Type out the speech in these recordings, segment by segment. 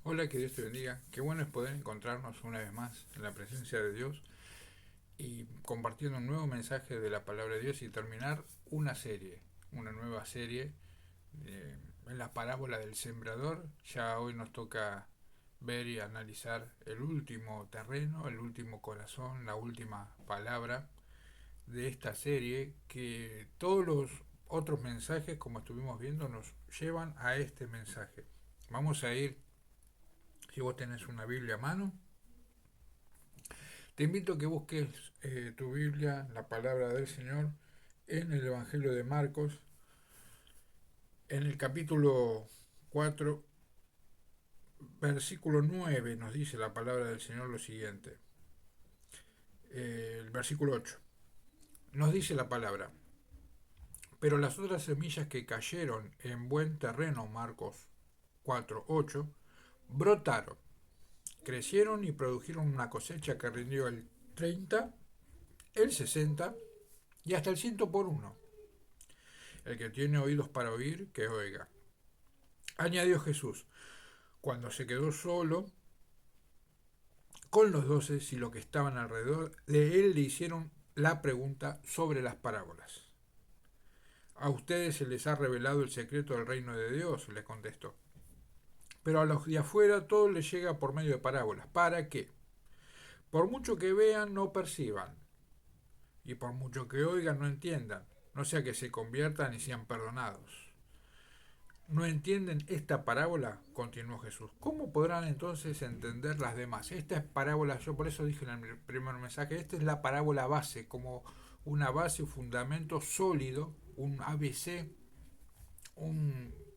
Hola, que Dios te bendiga. Qué bueno es poder encontrarnos una vez más en la presencia de Dios y compartiendo un nuevo mensaje de la palabra de Dios y terminar una nueva serie en la parábola del sembrador. Ya hoy nos toca ver y analizar el último terreno, el último corazón, la última palabra de esta serie, que todos los otros mensajes, como estuvimos viendo, nos llevan a este mensaje. Vamos a ir, si vos tenés una Biblia a mano, te invito a que busques tu Biblia, la palabra del Señor, en el Evangelio de Marcos, en el capítulo 4, versículo 9, nos dice la palabra del Señor lo siguiente. El versículo 8. Nos dice la palabra: pero las otras semillas que cayeron en buen terreno, Marcos 4, 8, brotaron, crecieron y produjeron una cosecha que rindió el 30, el 60 y hasta el 100 por uno. El que tiene oídos para oír, que oiga. Añadió Jesús, cuando se quedó solo con los 12 y los que estaban alrededor de él le hicieron la pregunta sobre las parábolas. A ustedes se les ha revelado el secreto del reino de Dios, le contestó. Pero a los de afuera todo les llega por medio de parábolas. ¿Para qué? Por mucho que vean, no perciban. Y por mucho que oigan, no entiendan. No sea que se conviertan y sean perdonados. ¿No entienden esta parábola? Continuó Jesús. ¿Cómo podrán entonces entender las demás? Esta es parábola, yo por eso dije en el primer mensaje, esta es la parábola base, como una base, un fundamento sólido, un ABC, un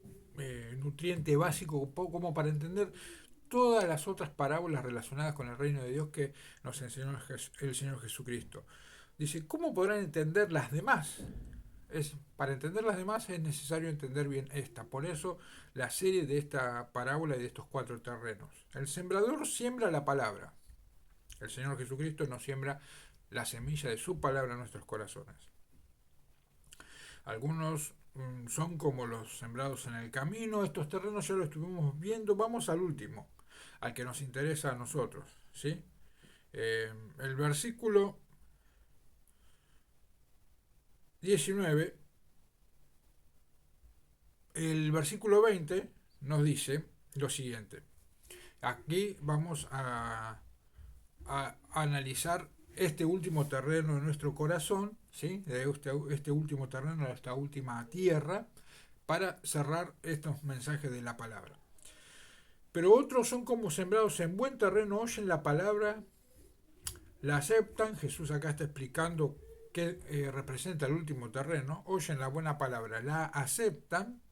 nutriente básico como para entender todas las otras parábolas relacionadas con el reino de Dios que nos enseñó el Señor Jesucristo. Dice, ¿cómo podrán entender las demás? Para entender las demás es necesario entender bien esta. Por eso la serie de esta parábola y de estos cuatro terrenos. El sembrador siembra la palabra. El Señor Jesucristo nos siembra la semilla de su palabra en nuestros corazones. Algunos son como los sembrados en el camino. Estos terrenos ya lo estuvimos viendo. Vamos al último, al que nos interesa a nosotros. ¿Sí? El versículo 19, el versículo 20 nos dice lo siguiente. Aquí vamos a analizar este último terreno de nuestro corazón, ¿sí? De este último terreno, esta última tierra, para cerrar estos mensajes de la palabra. Pero otros son como sembrados en buen terreno, oyen la palabra, la aceptan. Jesús acá está explicando qué representa el último terreno. Oyen la buena palabra, la aceptan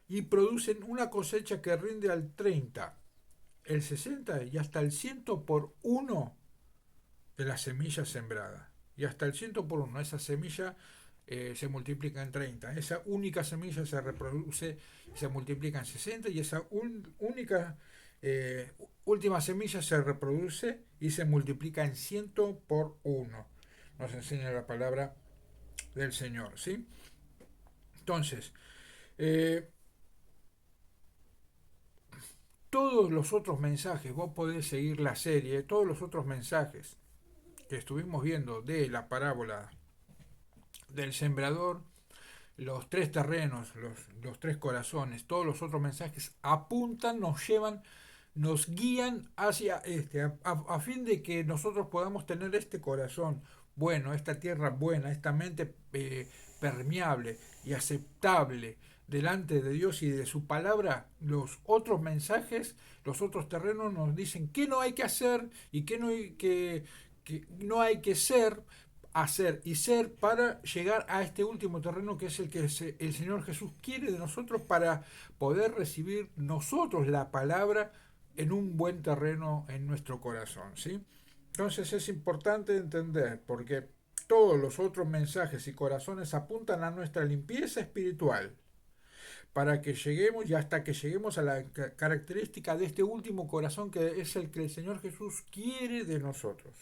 y producen una cosecha que rinde al 30, el 60 y hasta el 100 por uno de la semilla sembrada. Y hasta el 100 por uno, esa semilla se multiplica en 30. Esa única semilla se reproduce y se multiplica en 60 y esa única última semilla se reproduce y se multiplica en 100 por uno. Nos enseña la palabra del Señor, ¿sí? Entonces, eh, todos los otros mensajes, vos podés seguir la serie, todos los otros mensajes que estuvimos viendo de la parábola del sembrador, los tres terrenos, los tres corazones, todos los otros mensajes apuntan, nos llevan, nos guían hacia a fin de que nosotros podamos tener este corazón bueno, esta tierra buena, esta mente permeable y aceptable delante de Dios y de su palabra. Los otros mensajes, los otros terrenos nos dicen qué no hay que hacer y qué no hay que no hay que ser, hacer y ser para llegar a este último terreno que es el que el Señor Jesús quiere de nosotros para poder recibir nosotros la palabra en un buen terreno en nuestro corazón, ¿sí? Entonces es importante entender porque todos los otros mensajes y corazones apuntan a nuestra limpieza espiritual para que lleguemos y hasta que lleguemos a la característica de este último corazón que es el que el Señor Jesús quiere de nosotros.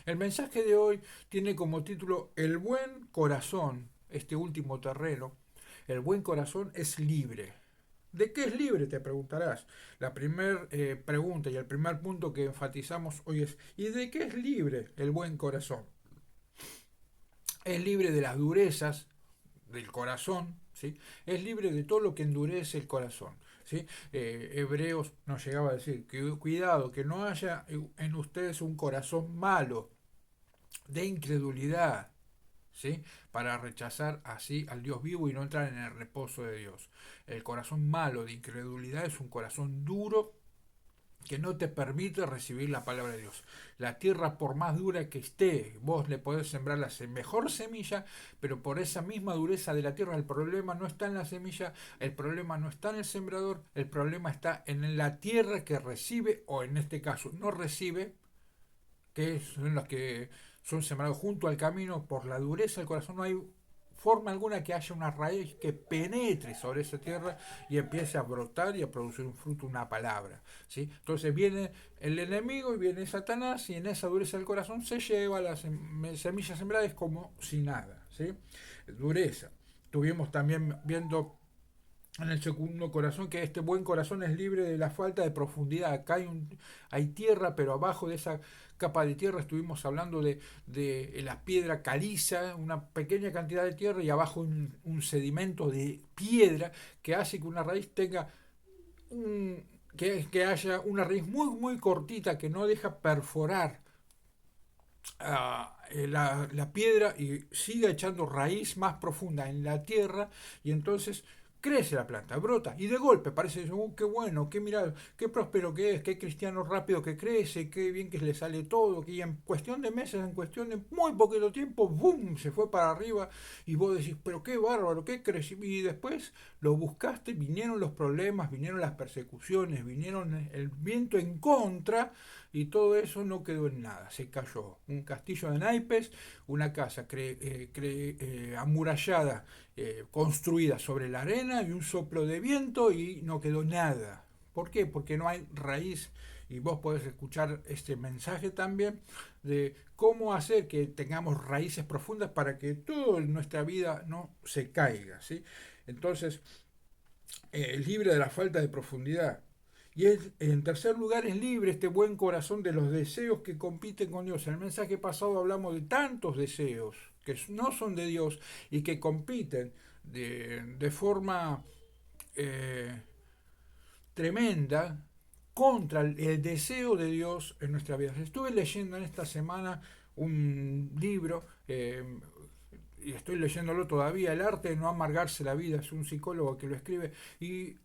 El mensaje de hoy tiene como título El buen corazón, este último terreno. El buen corazón es libre. ¿De qué es libre? Te preguntarás. La primera pregunta y el primer punto que enfatizamos hoy es, ¿y de qué es libre el buen corazón? Es libre de las durezas del corazón, ¿sí? Es libre de todo lo que endurece el corazón. ¿Sí? Hebreos nos llegaba a decir que cuidado, que no haya en ustedes un corazón malo de incredulidad, ¿sí? Para rechazar así al Dios vivo y no entrar en el reposo de Dios. El corazón malo de incredulidad es un corazón duro que no te permite recibir la palabra de Dios. La tierra, por más dura que esté, vos le podés sembrar la mejor semilla, pero por esa misma dureza de la tierra, el problema no está en la semilla, el problema no está en el sembrador, el problema está en la tierra que recibe, o en este caso no recibe, que son los que son sembrados junto al camino. Por la dureza del corazón no hay forma alguna que haya una raíz que penetre sobre esa tierra y empiece a brotar y a producir un fruto, una palabra, ¿sí? Entonces viene el enemigo y viene Satanás y en esa dureza del corazón se lleva las semillas sembradas como si nada, ¿sí? Dureza. Estuvimos también viendo en el segundo corazón que este buen corazón es libre de la falta de profundidad. Acá hay tierra, pero abajo de esa capa de tierra estuvimos hablando de la piedra caliza, una pequeña cantidad de tierra y abajo un sedimento de piedra que hace que una raíz tenga que haya una raíz muy cortita que no deja perforar la piedra y siga echando raíz más profunda en la tierra y entonces crece la planta, brota y de golpe parece, qué bueno, qué mirado, qué próspero que es, qué cristiano rápido que crece, qué bien que le sale todo, que en cuestión de meses, en cuestión de muy poquito tiempo, ¡boom!, se fue para arriba y vos decís, pero qué bárbaro, qué crecimiento. Y después lo buscaste, vinieron los problemas, vinieron las persecuciones, vinieron el viento en contra y todo eso no quedó en nada, se cayó. Un castillo de naipes, una casa amurallada, construida sobre la arena y un soplo de viento y no quedó nada. ¿Por qué? Porque no hay raíz. Y vos podés escuchar este mensaje también de cómo hacer que tengamos raíces profundas para que toda nuestra vida no se caiga, ¿sí? Entonces, libre de la falta de profundidad. Y en tercer lugar es libre este buen corazón de los deseos que compiten con Dios. En el mensaje pasado hablamos de tantos deseos que no son de Dios y que compiten de forma eh, tremenda contra el deseo de Dios en nuestra vida. Estuve leyendo en esta semana un libro, y estoy leyéndolo todavía, El arte de no amargarse la vida, es un psicólogo que lo escribe, y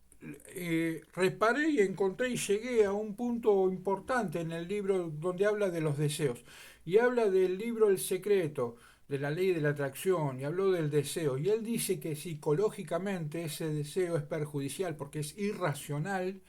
reparé y encontré y llegué a un punto importante en el libro donde habla de los deseos. Y habla del libro El secreto, de la ley de la atracción, y habló del deseo. Y él dice que psicológicamente ese deseo es perjudicial porque es irracional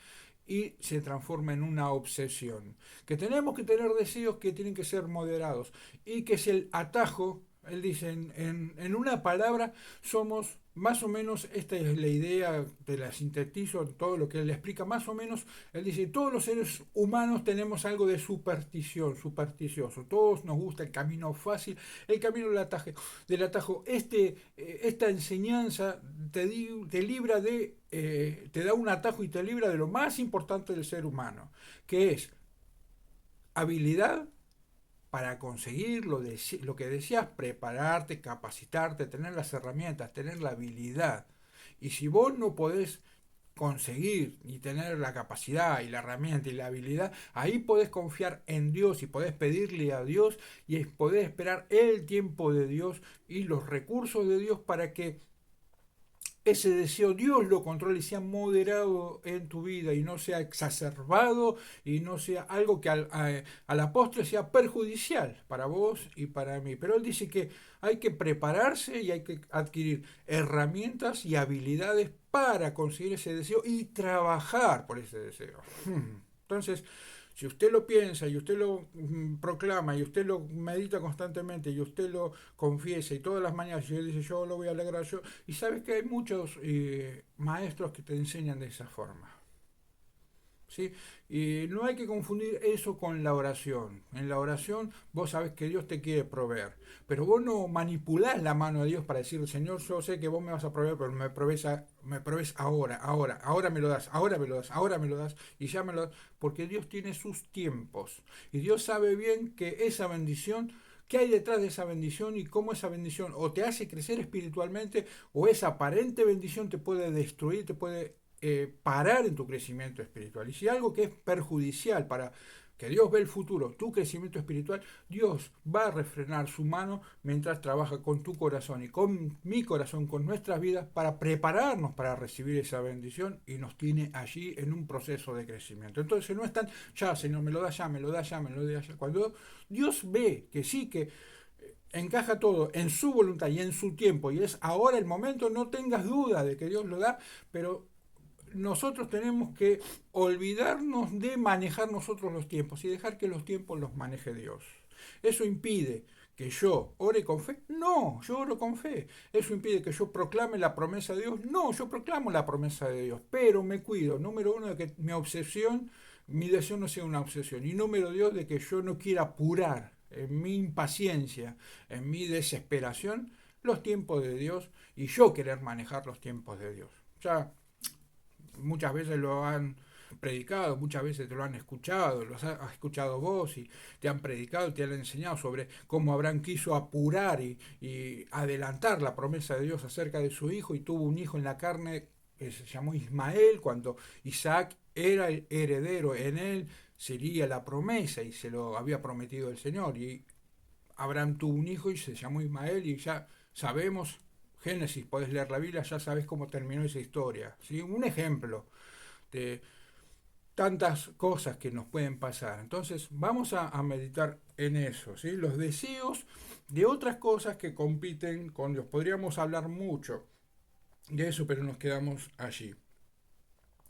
y se transforma en una obsesión. Que tenemos que tener deseos que tienen que ser moderados y que es el atajo. Él dice, en una palabra, somos más o menos, esta es la idea, de la sintetizo, todo lo que él le explica, más o menos, él dice, todos los seres humanos tenemos algo de superstición, supersticioso, todos nos gusta el camino fácil, el camino del atajo. Esta enseñanza te libra te da un atajo y te libra de lo más importante del ser humano, que es habilidad para conseguir lo que deseas, prepararte, capacitarte, tener las herramientas, tener la habilidad. Y si vos no podés conseguir y tener la capacidad y la herramienta y la habilidad, ahí podés confiar en Dios y podés pedirle a Dios y podés esperar el tiempo de Dios y los recursos de Dios para que ese deseo Dios lo controle y sea moderado en tu vida y no sea exacerbado y no sea algo que a la postre sea perjudicial para vos y para mí. Pero él dice que hay que prepararse y hay que adquirir herramientas y habilidades para conseguir ese deseo y trabajar por ese deseo. Entonces, si usted lo piensa y usted lo proclama y usted lo medita constantemente y usted lo confiesa y todas las mañanas y él dice yo lo voy a alegrar yo, y sabes que hay muchos maestros que te enseñan de esa forma. ¿sí? Y no hay que confundir eso con la oración. En la oración vos sabés que Dios te quiere proveer, pero vos no manipulás la mano de Dios para decir, Señor, yo sé que vos me vas a proveer, pero me provees ahora, ahora me lo das, ahora me lo das, ahora me lo das, y ya me lo das, porque Dios tiene sus tiempos. Y Dios sabe bien que esa bendición, qué hay detrás de esa bendición y cómo esa bendición o te hace crecer espiritualmente o esa aparente bendición te puede destruir, te puede parar en tu crecimiento espiritual. Y si algo que es perjudicial para que Dios ve el futuro, tu crecimiento espiritual, Dios va a refrenar su mano mientras trabaja con tu corazón y con mi corazón, con nuestras vidas, para prepararnos para recibir esa bendición y nos tiene allí en un proceso de crecimiento. Entonces no es tan, ya Señor, me lo da ya, me lo da ya, me lo da ya. Cuando Dios ve que sí, que encaja todo en su voluntad y en su tiempo y es ahora el momento, no tengas duda de que Dios lo da, pero nosotros tenemos que olvidarnos de manejar nosotros los tiempos y dejar que los tiempos los maneje Dios. ¿Eso impide que yo ore con fe? No, yo oro con fe. ¿Eso impide que yo proclame la promesa de Dios? No, yo proclamo la promesa de Dios, pero me cuido, número uno, de que mi obsesión, mi deseo no sea una obsesión, y número dos, de que yo no quiera apurar en mi impaciencia, en mi desesperación, los tiempos de Dios y yo querer manejar los tiempos de Dios. Ya muchas veces lo han predicado, muchas veces te lo han escuchado, lo has escuchado vos y te han predicado, te han enseñado sobre cómo Abraham quiso apurar y adelantar la promesa de Dios acerca de su hijo y tuvo un hijo en la carne que se llamó Ismael, cuando Isaac era el heredero, en él sería la promesa y se lo había prometido el Señor. Y Abraham tuvo un hijo y se llamó Ismael y ya sabemos, Génesis, podés leer la Biblia, ya sabes cómo terminó esa historia. ¿Sí? Un ejemplo de tantas cosas que nos pueden pasar. Entonces vamos a meditar en eso, ¿sí? Los deseos de otras cosas que compiten con Dios. Podríamos hablar mucho de eso, pero nos quedamos allí.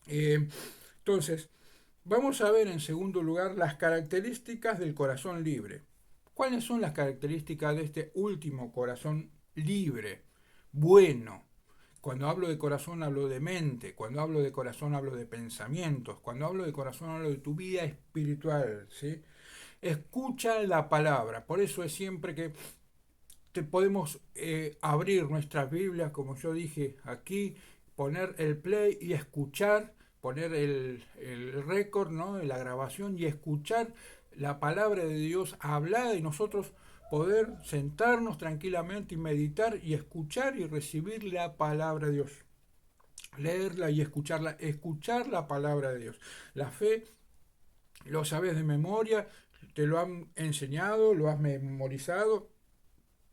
Entonces, vamos a ver en segundo lugar las características del corazón libre. ¿Cuáles son las características de este último corazón libre, bueno? Cuando hablo de corazón hablo de mente, cuando hablo de corazón hablo de pensamientos, cuando hablo de corazón hablo de tu vida espiritual, ¿sí? Escucha la palabra, por eso es siempre que te podemos abrir nuestras Biblias, como yo dije aquí, poner el play y escuchar, poner el récord, ¿no? La grabación y escuchar la palabra de Dios hablada y nosotros poder sentarnos tranquilamente y meditar y escuchar y recibir la palabra de Dios. Leerla y escucharla, escuchar la palabra de Dios. La fe lo sabes de memoria, te lo han enseñado, lo has memorizado,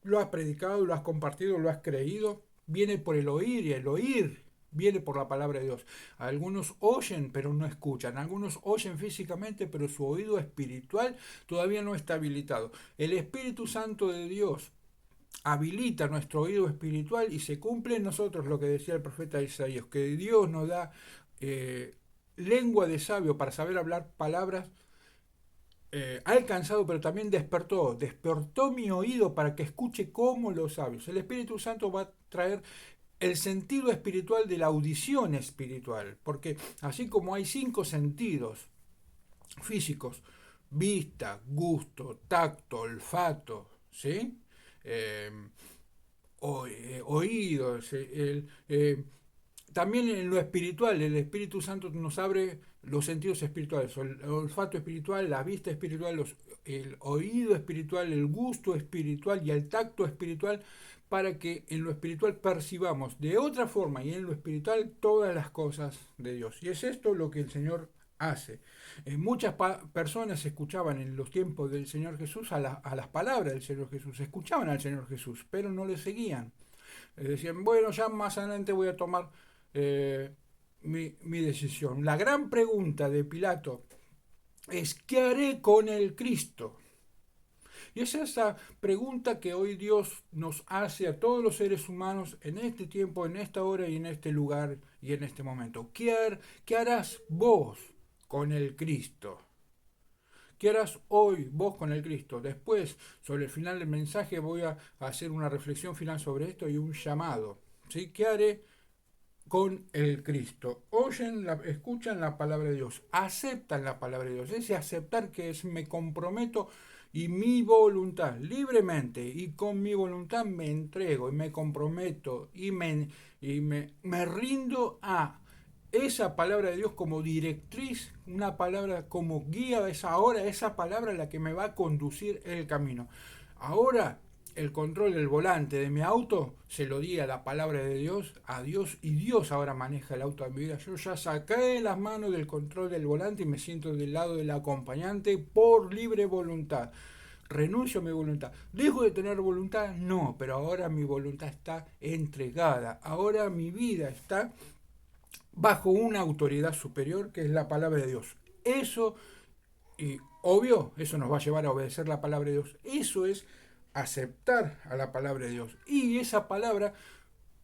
lo has predicado, lo has compartido, lo has creído. Viene por el oír y el oír viene por la palabra de Dios. Algunos oyen pero no escuchan. Algunos oyen físicamente pero su oído espiritual todavía no está habilitado. El Espíritu Santo de Dios habilita nuestro oído espiritual y se cumple en nosotros lo que decía el profeta Isaías, que Dios nos da lengua de sabio para saber hablar palabras. Ha alcanzado, pero también despertó mi oído para que escuche como los sabios. El Espíritu Santo va a traer el sentido espiritual de la audición espiritual, porque así como hay 5 sentidos físicos, vista, gusto, tacto, olfato, ¿sí? Eh, Oídos, también en lo espiritual, el Espíritu Santo nos abre los sentidos espirituales, el olfato espiritual, la vista espiritual, el oído espiritual, el gusto espiritual y el tacto espiritual, para que en lo espiritual percibamos de otra forma y en lo espiritual todas las cosas de Dios. Y es esto lo que el Señor hace. Muchas personas escuchaban en los tiempos del Señor Jesús a las palabras del Señor Jesús, escuchaban al Señor Jesús, pero no le seguían. Decían, bueno, ya más adelante voy a tomar mi decisión. La gran pregunta de Pilato es, ¿qué haré con el Cristo? Y es esa pregunta que hoy Dios nos hace a todos los seres humanos en este tiempo, en esta hora y en este lugar y en este momento. ¿Qué harás vos con el Cristo? ¿Qué harás hoy vos con el Cristo? Después, sobre el final del mensaje, voy a hacer una reflexión final sobre esto y un llamado. ¿Sí? ¿Qué haré con el Cristo. Escuchan la palabra de Dios, aceptan la palabra de Dios. Ese aceptar que es me comprometo y mi voluntad, libremente y con mi voluntad me entrego y me comprometo me rindo a esa palabra de Dios como directriz, una palabra como guía, es ahora esa palabra la que me va a conducir el camino. Ahora el control del volante de mi auto se lo di a la palabra de Dios, a Dios, y Dios ahora maneja el auto de mi vida. Yo ya saqué las manos del control del volante y me siento del lado del acompañante por libre voluntad. Renuncio a mi voluntad. ¿Dejo de tener voluntad? No, pero ahora mi voluntad está entregada. Ahora mi vida está bajo una autoridad superior que es la palabra de Dios. Eso, y obvio, eso nos va a llevar a obedecer la palabra de Dios. Eso es aceptar a la palabra de Dios. Y esa palabra,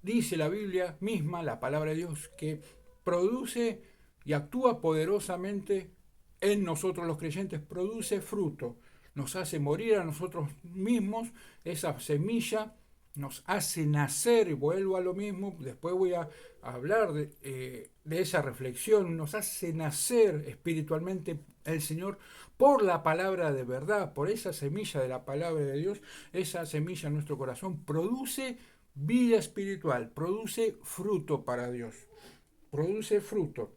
dice la Biblia misma, la palabra de Dios, que produce y actúa poderosamente en nosotros los creyentes, produce fruto, nos hace morir a nosotros mismos, esa semilla nos hace nacer, y vuelvo a lo mismo, después voy a hablar de esa reflexión, nos hace nacer espiritualmente el Señor por la palabra de verdad, por esa semilla de la palabra de Dios, esa semilla en nuestro corazón produce vida espiritual, produce fruto para Dios, produce fruto.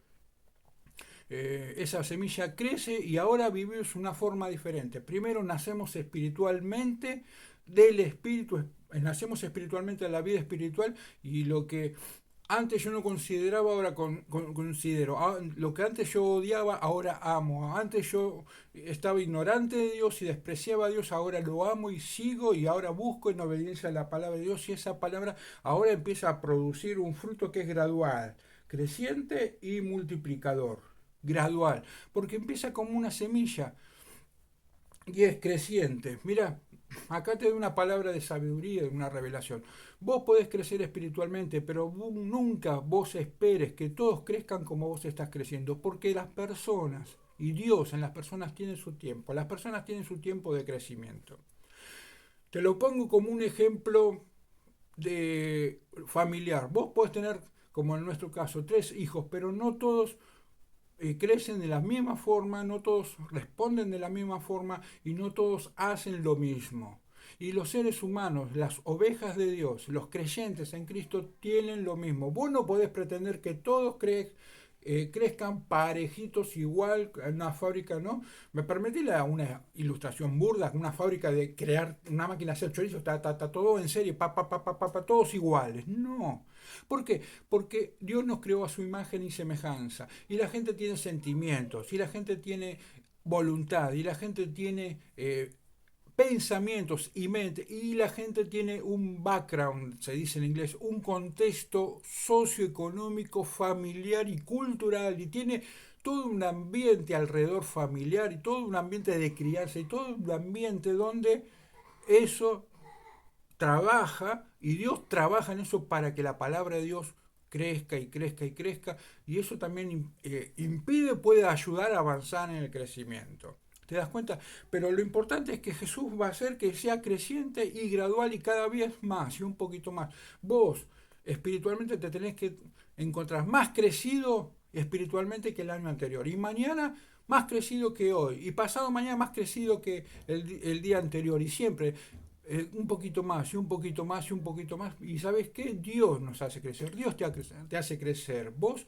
Esa semilla crece y ahora vivimos una forma diferente. Primero nacemos espiritualmente del espíritu, nacemos espiritualmente de la vida espiritual y lo que antes yo no consideraba, ahora considero. Lo que antes yo odiaba, ahora amo. Antes yo estaba ignorante de Dios y despreciaba a Dios, ahora lo amo y sigo y ahora busco en obediencia a la palabra de Dios y esa palabra ahora empieza a producir un fruto que es gradual, creciente y multiplicador. Gradual, porque empieza como una semilla y es creciente. Mira, acá te doy una palabra de sabiduría, de una revelación. Vos podés crecer espiritualmente, pero nunca vos esperes que todos crezcan como vos estás creciendo, porque las personas, y Dios en las personas tiene su tiempo, las personas tienen su tiempo de crecimiento. Te lo pongo como un ejemplo de familiar. Vos podés tener, como en nuestro caso, 3 hijos, pero no todos crecen de la misma forma, no todos responden de la misma forma y no todos hacen lo mismo. Y los seres humanos, las ovejas de Dios, los creyentes en Cristo tienen lo mismo. Vos no podés pretender que todos crezcan parejitos igual en una fábrica, ¿no? Me permití una ilustración burda, una fábrica de crear una máquina de hacer chorizos, todo en serie, todos iguales. No. ¿Por qué? Porque Dios nos creó a su imagen y semejanza. Y la gente tiene sentimientos, y la gente tiene voluntad, y la gente tiene pensamientos y mente, y la gente tiene un background, se dice en inglés, un contexto socioeconómico, familiar y cultural, y tiene todo un ambiente alrededor familiar, y todo un ambiente de crianza, y todo un ambiente donde eso trabaja, y Dios trabaja en eso para que la palabra de Dios crezca y crezca y crezca, y eso también puede ayudar a avanzar en el crecimiento. ¿Te das cuenta? Pero lo importante es que Jesús va a hacer que sea creciente y gradual y cada vez más y un poquito más. Vos espiritualmente te tenés que encontrar más crecido espiritualmente que el año anterior. Y mañana más crecido que hoy. Y pasado mañana más crecido que el día anterior. Y siempre un poquito más y un poquito más y un poquito más. Y ¿sabes qué? Dios nos hace crecer. Dios te hace crecer. Vos,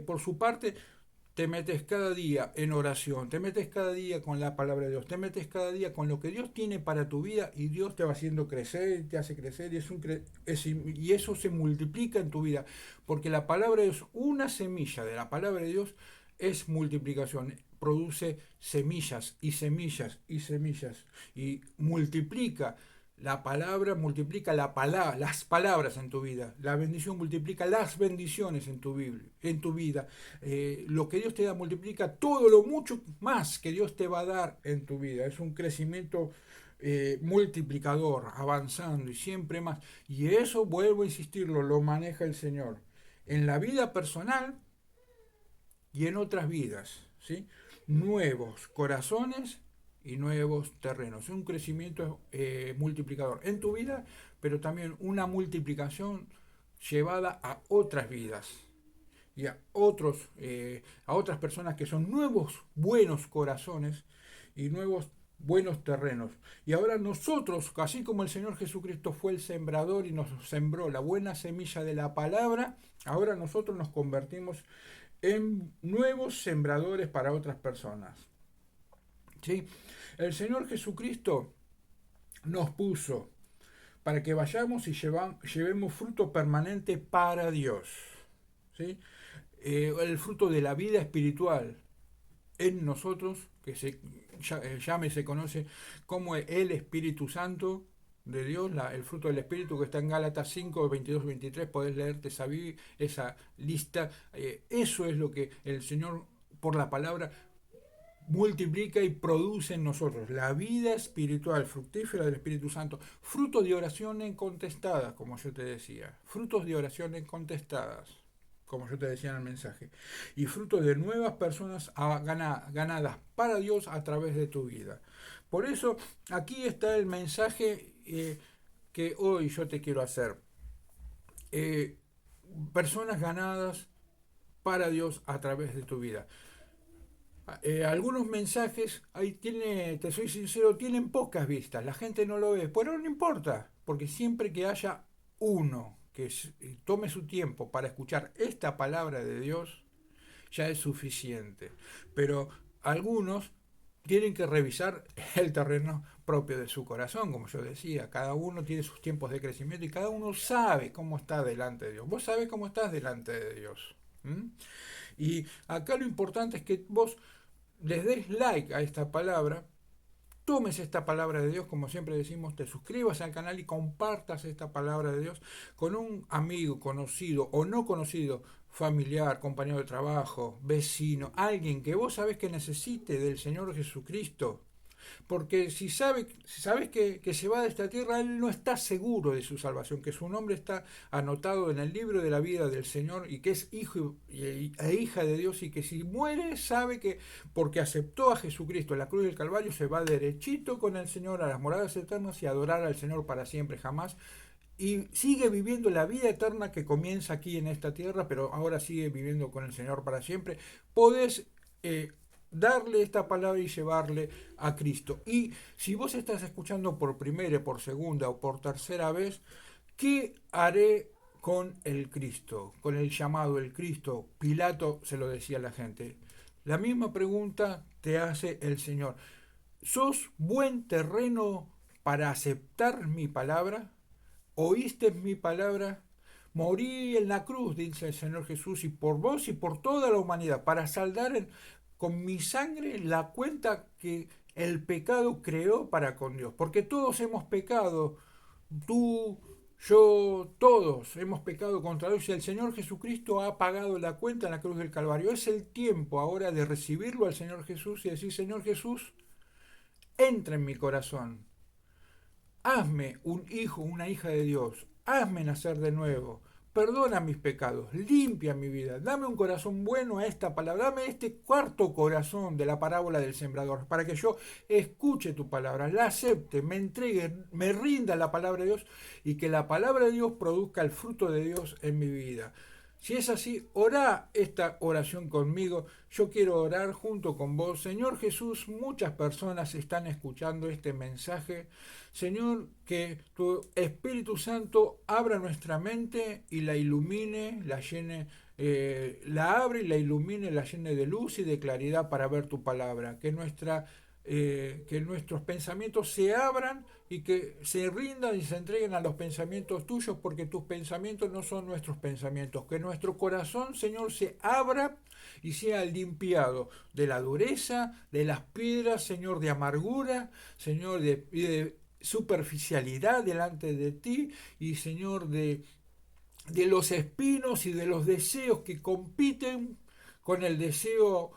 por su parte, te metes cada día en oración, te metes cada día con la palabra de Dios, te metes cada día con lo que Dios tiene para tu vida y Dios te va haciendo crecer, te hace crecer y eso se multiplica en tu vida, porque la palabra de Dios, una semilla de la palabra de Dios es multiplicación, produce semillas y semillas y semillas y multiplica. La palabra multiplica las palabras en tu vida. La bendición multiplica las bendiciones en en tu vida. Lo que Dios te da multiplica todo lo mucho más que Dios te va a dar en tu vida. Es un crecimiento multiplicador, avanzando y siempre más. Y eso, vuelvo a insistirlo, lo maneja el Señor. En la vida personal y en otras vidas. ¿Sí? Nuevos corazones y nuevos terrenos. Un crecimiento multiplicador en tu vida, pero también una multiplicación llevada a otras vidas y a otras personas que son nuevos buenos corazones y nuevos buenos terrenos. Y ahora nosotros, así como el Señor Jesucristo fue el sembrador y nos sembró la buena semilla de la palabra, ahora nosotros nos convertimos en nuevos sembradores para otras personas. ¿Sí? El Señor Jesucristo nos puso para que vayamos y llevemos fruto permanente para Dios. ¿Sí? El fruto de la vida espiritual en nosotros, que se llama y se conoce como el Espíritu Santo de Dios, el fruto del Espíritu que está en Gálatas 5, 22, 23, podés leerte esa lista. Eso es lo que el Señor, por la palabra, multiplica y produce en nosotros la vida espiritual fructífera del Espíritu Santo, fruto de oraciones contestadas, como yo te decía, frutos de oraciones contestadas, como yo te decía en el mensaje, y fruto de nuevas personas ganadas para Dios a través de tu vida. Por eso aquí está el mensaje que hoy yo te quiero hacer. Personas ganadas para Dios a través de tu vida. Algunos mensajes, ahí te soy sincero, tienen pocas vistas, la gente no lo ve, pero no importa, porque siempre que haya uno que tome su tiempo para escuchar esta palabra de Dios, ya es suficiente. Pero algunos tienen que revisar el terreno propio de su corazón, como yo decía, cada uno tiene sus tiempos de crecimiento y cada uno sabe cómo está delante de Dios. Vos sabés cómo estás delante de Dios. ¿Mm? Y acá lo importante es que vos les des like a esta palabra, tomes esta palabra de Dios, como siempre decimos, te suscribas al canal y compartas esta palabra de Dios con un amigo, conocido o no conocido, familiar, compañero de trabajo, vecino, alguien que vos sabés que necesite del Señor Jesucristo. Porque si sabes que se va de esta tierra, él no está seguro de su salvación, que su nombre está anotado en el libro de la vida del Señor y que es hijo e hija de Dios y que si muere sabe que porque aceptó a Jesucristo en la cruz del Calvario se va derechito con el Señor a las moradas eternas y a adorar al Señor para siempre, jamás. Y sigue viviendo la vida eterna que comienza aquí en esta tierra, pero ahora sigue viviendo con el Señor para siempre. Podés darle esta palabra y llevarle a Cristo. Y si vos estás escuchando por primera, por segunda o por tercera vez, ¿qué haré con el Cristo? Con el llamado el Cristo. Pilato se lo decía a la gente. La misma pregunta te hace el Señor. ¿Sos buen terreno para aceptar mi palabra? ¿Oíste mi palabra? Morí en la cruz, dice el Señor Jesús, y por vos y por toda la humanidad, para saldar con mi sangre la cuenta que el pecado creó para con Dios. Porque todos hemos pecado, tú, yo, todos hemos pecado contra Dios y el Señor Jesucristo ha pagado la cuenta en la cruz del Calvario. Es el tiempo ahora de recibirlo al Señor Jesús y decir, Señor Jesús, entra en mi corazón. Hazme un hijo, una hija de Dios. Hazme nacer de nuevo. Perdona mis pecados. Limpia mi vida. Dame un corazón bueno a esta palabra. Dame este cuarto corazón de la parábola del sembrador para que yo escuche tu palabra, la acepte, me entregue, me rinda la palabra de Dios y que la palabra de Dios produzca el fruto de Dios en mi vida. Si es así, orá esta oración conmigo. Yo quiero orar junto con vos. Señor Jesús, muchas personas están escuchando este mensaje. Señor, que tu Espíritu Santo abra nuestra mente y la ilumine, la llene, la abre y la ilumine, la llene de luz y de claridad para ver tu palabra. Que nuestros pensamientos se abran y que se rindan y se entreguen a los pensamientos tuyos, porque tus pensamientos no son nuestros pensamientos. Que nuestro corazón, Señor, se abra y sea limpiado de la dureza, de las piedras, Señor, de amargura, Señor, de superficialidad delante de ti y, Señor, de los espinos y de los deseos que compiten con el deseo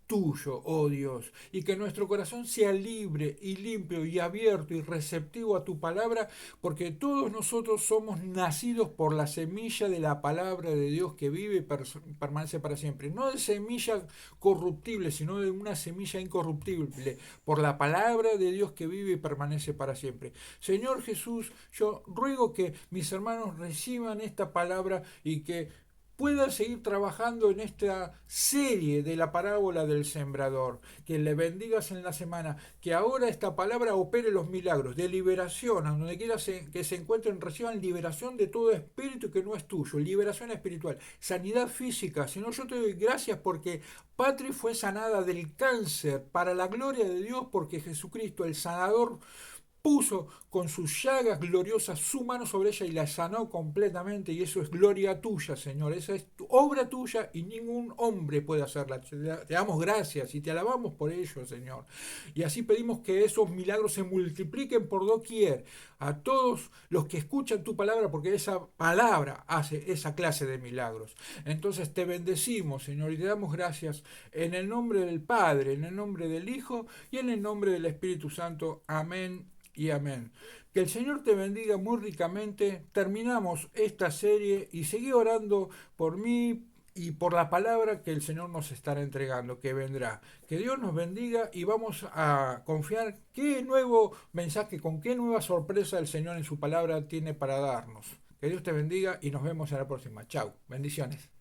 tuyo, oh Dios, y que nuestro corazón sea libre y limpio y abierto y receptivo a tu palabra, porque todos nosotros somos nacidos por la semilla de la palabra de Dios que vive y permanece para siempre. No de semilla corruptible, sino de una semilla incorruptible, por la palabra de Dios que vive y permanece para siempre. Señor Jesús, yo ruego que mis hermanos reciban esta palabra y que pueda seguir trabajando en esta serie de la parábola del sembrador, que le bendigas en la semana, que ahora esta palabra opere los milagros de liberación, a donde quiera que se encuentren, reciban liberación de todo espíritu que no es tuyo, liberación espiritual, sanidad física. Señor, yo te doy gracias porque Patri fue sanada del cáncer para la gloria de Dios, porque Jesucristo, el sanador, puso con sus llagas gloriosas su mano sobre ella y la sanó completamente, y eso es gloria tuya, Señor. Esa es obra tuya y ningún hombre puede hacerla. Te damos gracias y te alabamos por ello, Señor. Y así pedimos que esos milagros se multipliquen por doquier a todos los que escuchan tu palabra, porque esa palabra hace esa clase de milagros. Entonces te bendecimos, Señor, y te damos gracias en el nombre del Padre, en el nombre del Hijo y en el nombre del Espíritu Santo. Amén y amén. Que el Señor te bendiga muy ricamente. Terminamos esta serie y seguí orando por mí y por la palabra que el Señor nos estará entregando, que vendrá. Que Dios nos bendiga y vamos a confiar qué nuevo mensaje, con qué nueva sorpresa el Señor en su palabra tiene para darnos. Que Dios te bendiga y nos vemos en la próxima. Chao. Bendiciones.